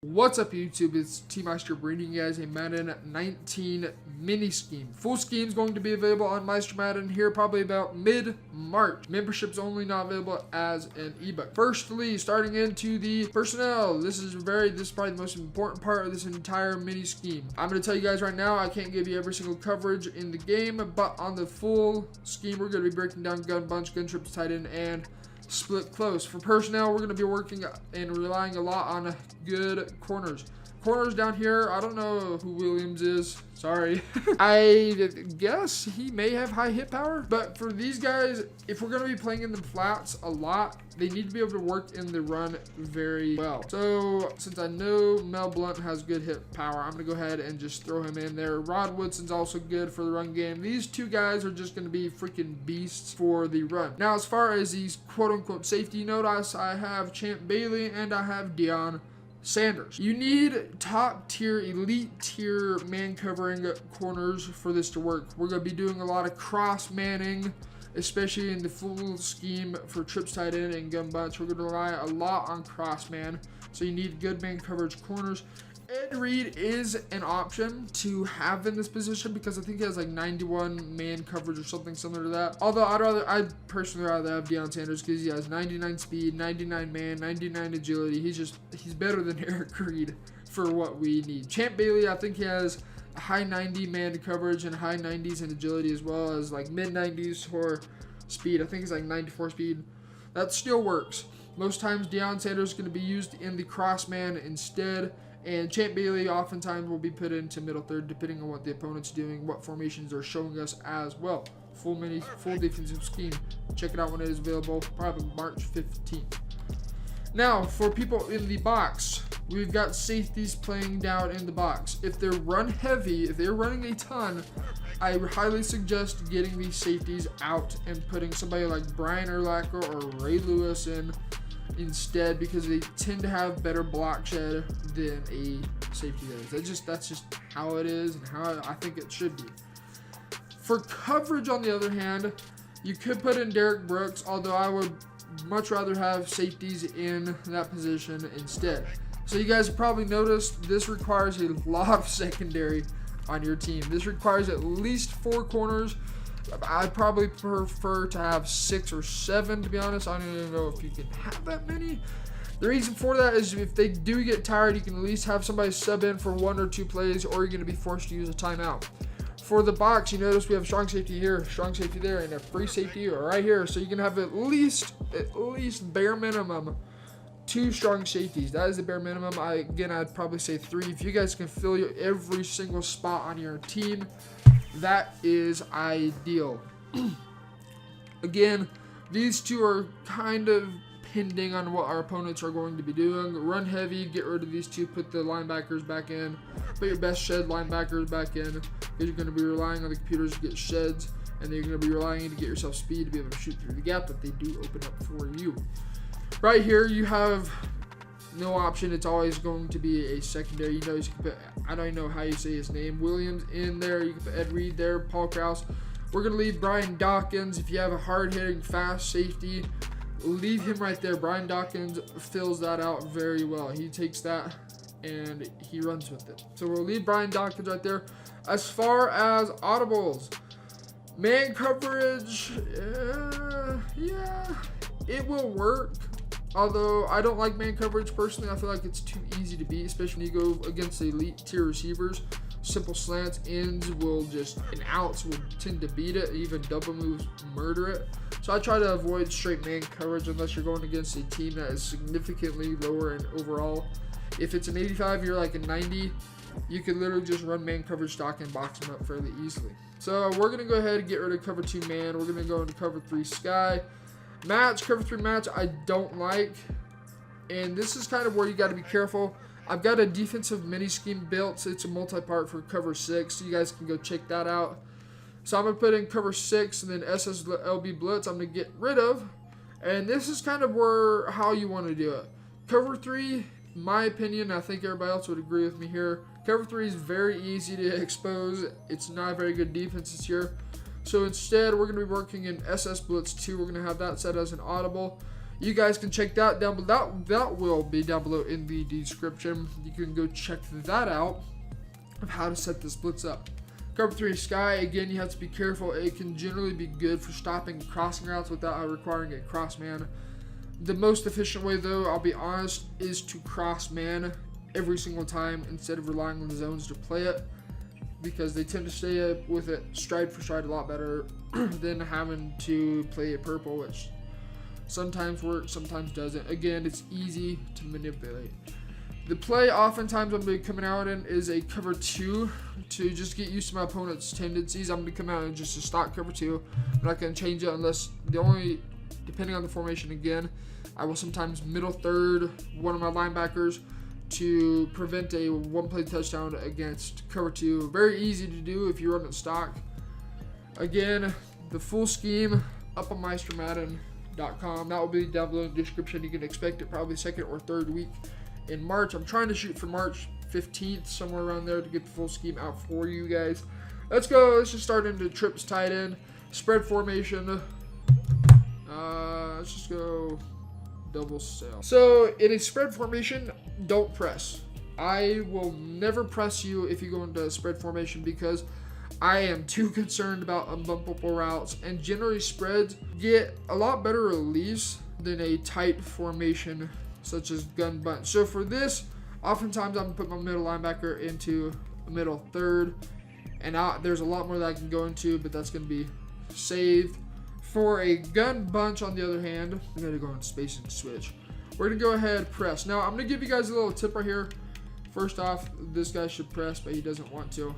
What's up YouTube, it's T-Meister bringing you guys a Madden 19 mini scheme. Full scheme is going to be available on Meister Madden here probably about mid-March. Memberships only, not available as an ebook. Firstly, starting into the personnel, this is probably the most important part of this entire mini scheme. I'm going to tell you guys right now, I can't give you every single coverage in the game, but on the full scheme, we're going to be breaking down gun bunch, gun trips, tight end, and split close. For personnel, we're going to be working and relying a lot on good corners. Corners down here, I don't know who Williams is. Sorry. I guess he may have high hit power. But for these guys, if we're going to be playing in the flats a lot, they need to be able to work in the run very well. So since I know Mel Blount has good hit power, I'm going to go ahead and just throw him in there. Rod Woodson's also good for the run game. These two guys are just going to be freaking beasts for the run. Now, as far as these quote-unquote safety notice, I have Champ Bailey and I have Deion Sanders. You need top tier, elite tier man covering corners for this to work. We're going to be doing a lot of cross manning, especially in the full scheme for trips tight end and gun bunch. We're going to rely a lot on cross man, so you need good man coverage corners. Ed Reed is an option to have in this position because I think he has like 91 man coverage or something similar to that. Although I'd personally rather have Deion Sanders because he has 99 speed, 99 man, 99 agility. He's better than Eric Reed for what we need. Champ Bailey, I think he has a high 90 man coverage and high 90s in agility, as well as like mid 90s for speed. I think it's like 94 speed. That still works. Most times Deion Sanders is going to be used in the cross man instead. And Champ Bailey oftentimes will be put into middle third depending on what the opponent's doing, what formations they're showing us as well. Full defensive scheme. Check it out when it is available, probably March 15th. Now, for people in the box, we've got safeties playing down in the box. If they're run heavy, if they're running a ton, I highly suggest getting these safeties out and putting somebody like Brian Urlacher or Ray Lewis in instead, because they tend to have better block shed than a safety does. That's just how it is and how I think it should be. For coverage, on the other hand, you could put in Derek Brooks, although I would much rather have safeties in that position instead. So you guys have probably noticed this requires a lot of secondary on your team. This requires at least 4 corners. I'd probably prefer to have 6 or 7, to be honest. I don't even know if you can have that many. The reason for that is if they do get tired, you can at least have somebody sub in for 1 or 2 plays, or you're going to be forced to use a timeout. For the box, you notice we have strong safety here, strong safety there, and a free safety right here. So you can have at least bare minimum 2 strong safeties. That is the bare minimum. I'd probably say 3. If you guys can fill every single spot on your team, that is ideal. Again, these two are kind of pending on what our opponents are going to be doing. Run heavy, get rid of these 2, put the linebackers back in, put your best shed linebackers back in, because you're going to be relying on the computers to get sheds, and then you're going to be relying to get yourself speed to be able to shoot through the gap that they do open up for you. Right here, you have no option. It's always going to be a secondary. You notice you can put, I don't even know how you say his name, Williams in there. You can put Ed Reed there, Paul Krause. We're going to leave Brian Dawkins. If you have a hard-hitting, fast safety, leave him right there. Brian Dawkins fills that out very well. He takes that and he runs with it. So we'll leave Brian Dawkins right there. As far as audibles, man coverage, yeah, it will work. Although I don't like man coverage personally. I feel like it's too easy to beat, especially when you go against the elite tier receivers. Simple slants, ends and outs will tend to beat it. Even double moves murder it. So I try to avoid straight man coverage unless you're going against a team that is significantly lower in overall. If it's an 85, you're like a 90, you can literally just run man coverage stock and box them up fairly easily. So we're going to go ahead and get rid of cover 2 man. We're going to go into cover 3 sky. Match, cover 3 match, I don't like. And this is kind of where you got to be careful. I've got a defensive mini scheme built. It's a multi-part for cover 6. So you guys can go check that out. So I'm going to put in cover 6 and then SSLB blitz I'm going to get rid of. And this is kind of how you want to do it. Cover 3, in my opinion, I think everybody else would agree with me here. Cover 3 is very easy to expose. It's not a very good defense this year. So instead, we're going to be working in SS Blitz 2. We're going to have that set as an audible. You guys can check that down below. That will be down below in the description. You can go check that out of how to set the splits up. Cover 3 Sky, again, you have to be careful. It can generally be good for stopping crossing routes without requiring a cross man. The most efficient way, though, I'll be honest, is to cross man every single time instead of relying on the zones to play it, because they tend to stay up with it stride for stride a lot better than having to play it purple, which sometimes works, sometimes doesn't. Again, it's easy to manipulate. The play oftentimes I'm going to be coming out in is a cover 2 to just get used to my opponent's tendencies. I'm going to come out in just a stock cover 2. I'm not going to change it unless depending on the formation again, I will sometimes middle third one of my linebackers to prevent a one-play touchdown against cover 2. Very easy to do if you run it stock. Again, the full scheme up on MeisterMadden.com. That will be down below in the description. You can expect it probably second or third week in March. I'm trying to shoot for March 15th, somewhere around there, to get the full scheme out for you guys. Let's go. Let's just start into trips tight end. Spread formation. Let's just go double cell. So in a spread formation, don't press. I will never press you if you go into a spread formation because I am too concerned about unbumpable routes, and generally spreads get a lot better release than a tight formation such as gun bunch. So for this, oftentimes I'm gonna put my middle linebacker into a middle third, and there's a lot more that I can go into, but that's gonna be saved. For a gun bunch, on the other hand, I'm gonna go in space and switch. We're gonna go ahead and press. Now I'm gonna give you guys a little tip right here. First off, this guy should press, but he doesn't want to.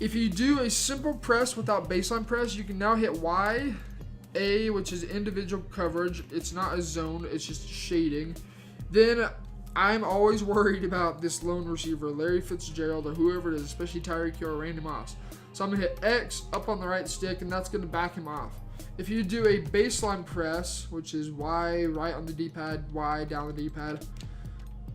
If you do a simple press without baseline press, you can now hit Y, A, which is individual coverage. It's not a zone, it's just shading. Then I'm always worried about this lone receiver, Larry Fitzgerald or whoever it is, especially Tyreek Hill or Randy Moss. So I'm gonna hit X up on the right stick, and that's gonna back him off. If you do a baseline press, which is Y right on the D-pad, Y down the D-pad,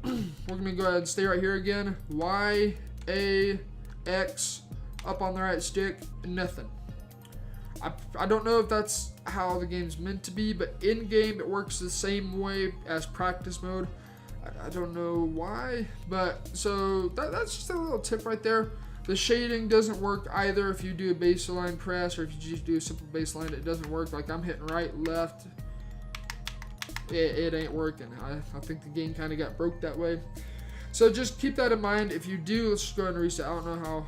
we're gonna go ahead and stay right here again. Y, A, X, up on the right stick, nothing. I don't know if that's how the game's meant to be, but in game it works the same way as practice mode. I don't know why, but so that's just a little tip right there. The shading doesn't work either if you do a baseline press, or if you just do a simple baseline, it doesn't work. Like I'm hitting right, left, it ain't working. I think the game kind of got broke that way. So just keep that in mind. If you do, let's just go ahead and reset. I don't know how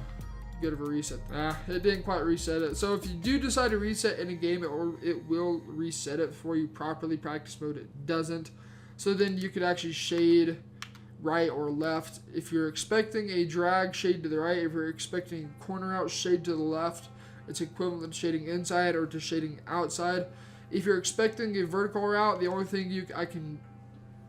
good of a reset. It didn't quite reset it. So if you do decide to reset in a game, it will reset it for you properly. Practice mode, it doesn't. So then you could actually shade right or left. If you're expecting a drag, shade to the right. If you're expecting corner out, shade to the left. It's equivalent to shading inside or to shading outside. If you're expecting a vertical route, the only thing I can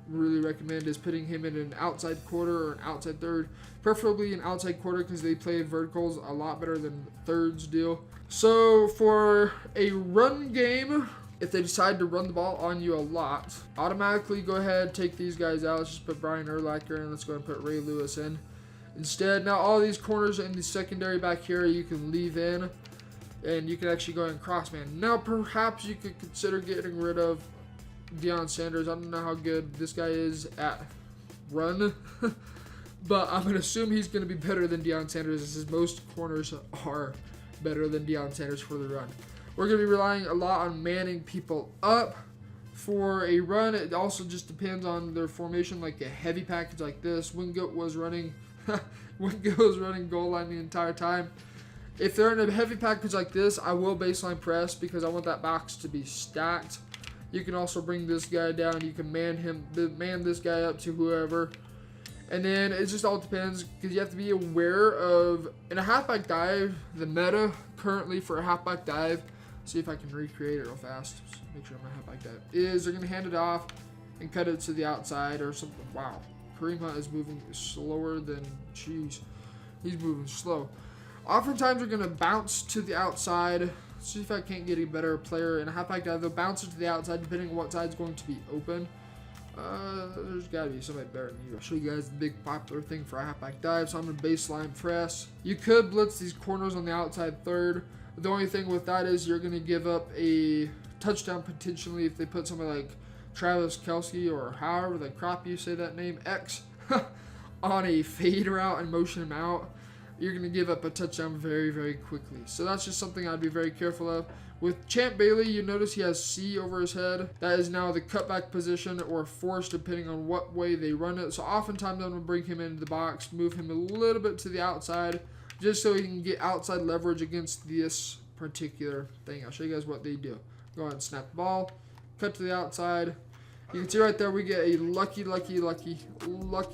really recommend is putting him in an outside quarter or an outside third, preferably an outside quarter because they play verticals a lot better than thirds do. So for a run game, if they decide to run the ball on you a lot, automatically go ahead, take these guys out. Let's just put Brian Urlacher in. Let's go ahead and put Ray Lewis in instead. Now all these corners in the secondary back here you can leave in, and you can actually go ahead and cross man. Now perhaps you could consider getting rid of Deion Sanders. I don't know how good this guy is at run, but I'm going to assume he's going to be better than Deion Sanders, as most corners are better than Deion Sanders for the run. We're going to be relying a lot on manning people up for a run. It also just depends on their formation, like a heavy package like this. Wingoat was running goal line the entire time. If they're in a heavy package like this, I will baseline press because I want that box to be stacked. You can also bring this guy down. You can man this guy up to whoever. And then it just all depends, because you have to be aware of, in a halfback dive, the meta currently for a halfback dive, see if I can recreate it real fast, just make sure my halfback dive, is they're going to hand it off and cut it to the outside or something. Wow, Kareem Hunt is moving slower than, jeez, he's moving slow. Oftentimes they're going to bounce to the outside. See if I can't get a better player in a halfback dive. They'll bounce it to the outside depending on what side's going to be open. There's got to be somebody better than you. I'll show you guys the big popular thing for a halfback dive. So I'm going to baseline press. You could blitz these corners on the outside third. The only thing with that is you're going to give up a touchdown potentially if they put somebody like Travis Kelce, or however the crap you say that name, X, on a fade route and motion him out, you're going to give up a touchdown very, very quickly. So that's just something I'd be very careful of. With Champ Bailey, you notice he has C over his head. That is now the cutback position or force, depending on what way they run it. So oftentimes I'm going to bring him into the box, move him a little bit to the outside, just so he can get outside leverage against this particular thing. I'll show you guys what they do. Go ahead and snap the ball, cut to the outside. You can see right there we get a lucky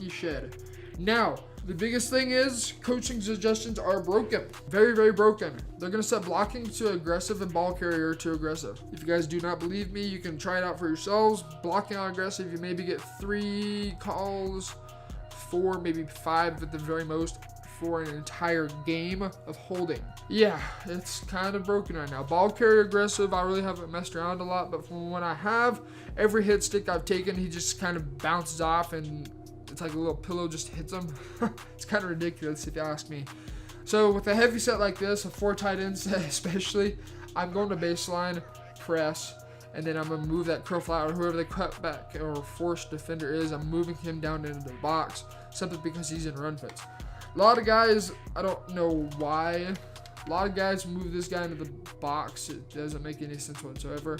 shed. Now, the biggest thing is coaching suggestions are broken. Very, very broken. They're going to set blocking to aggressive and ball carrier to aggressive. If you guys do not believe me, you can try it out for yourselves. Blocking on aggressive, you maybe get 3 calls, 4, maybe 5 at the very most, for an entire game of holding. Yeah, it's kind of broken right now. Ball carrier aggressive, I really haven't messed around a lot, but from when I have, every hit stick I've taken, he just kind of bounces off and it's like a little pillow just hits him. It's kind of ridiculous if you ask me. So with a heavy set like this, a 4 tight end set especially, I'm going to baseline, press, and then I'm going to move that curl flat or whoever the cutback or force defender is, I'm moving him down into the box simply because he's in run fits. A lot of guys, I don't know why, a lot of guys move this guy into the box. It doesn't make any sense whatsoever,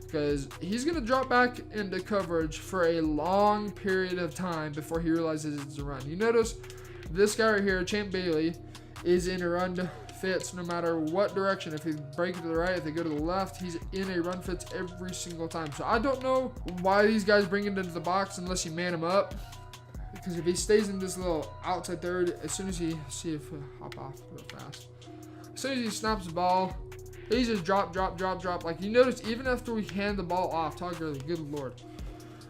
because he's going to drop back into coverage for a long period of time before he realizes it's a run. You notice this guy right here, Champ Bailey, is in a run fits no matter what direction. If he break to the right, if they go to the left, he's in a run fits every single time. So I don't know why these guys bring it into the box unless you man him up. Because if he stays in this little outside third, as soon as he, see if hop off real fast. As soon as he snaps the ball, he just drop. Like you notice, even after we hand the ball off, Todd Gurley, good lord.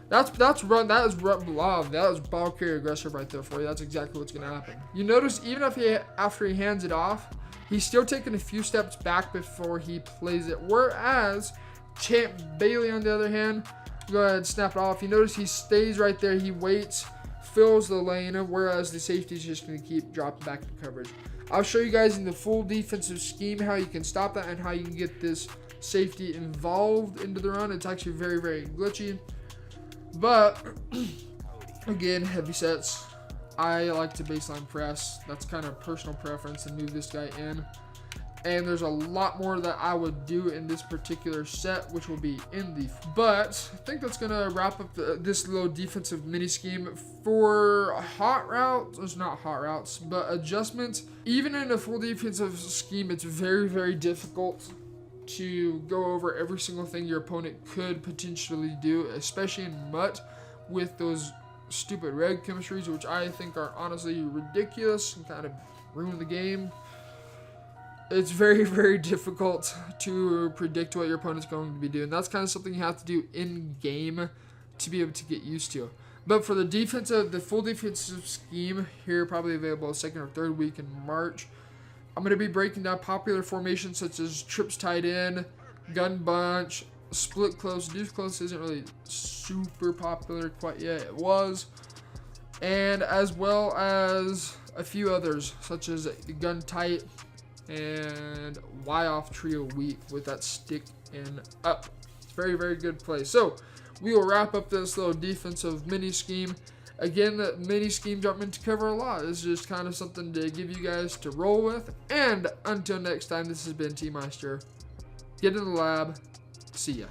That's run. That is run. Wow, that was ball carrier aggressive right there for you. That's exactly what's gonna happen. You notice even after he hands it off, he's still taking a few steps back before he plays it. Whereas Champ Bailey, on the other hand, go ahead and snap it off. You notice he stays right there. He waits, fills the lane, whereas the safety is just going to keep dropping back to coverage. I'll show you guys in the full defensive scheme how you can stop that and how you can get this safety involved into the run. It's actually very, very glitchy. But, again, heavy sets. I like to baseline press. That's kind of personal preference and move this guy in. And there's a lot more that I would do in this particular set, which will be in the. But I think that's going to wrap up this little defensive mini scheme for hot routes. It's not hot routes, but adjustments. Even in a full defensive scheme, it's very, very difficult to go over every single thing your opponent could potentially do, especially in MUT with those stupid reg chemistries, which I think are honestly ridiculous and kind of ruin the game. It's very, very difficult to predict what your opponent's going to be doing. That's kind of something you have to do in game to be able to get used to. But for the full defensive scheme here, probably available second or third week in March, I'm going to be breaking down popular formations such as trips tight end, gun bunch, split close. Deuce close isn't really super popular quite yet. It was. And as well as a few others such as gun tight and Y off trio weak with that stick and up. It's very, very good play. So we will wrap up this little defensive mini scheme. Again, the mini schemes aren't meant to cover a lot. It's just kind of something to give you guys to roll with. And until next time, this has been T Meister. Get in the lab. See ya.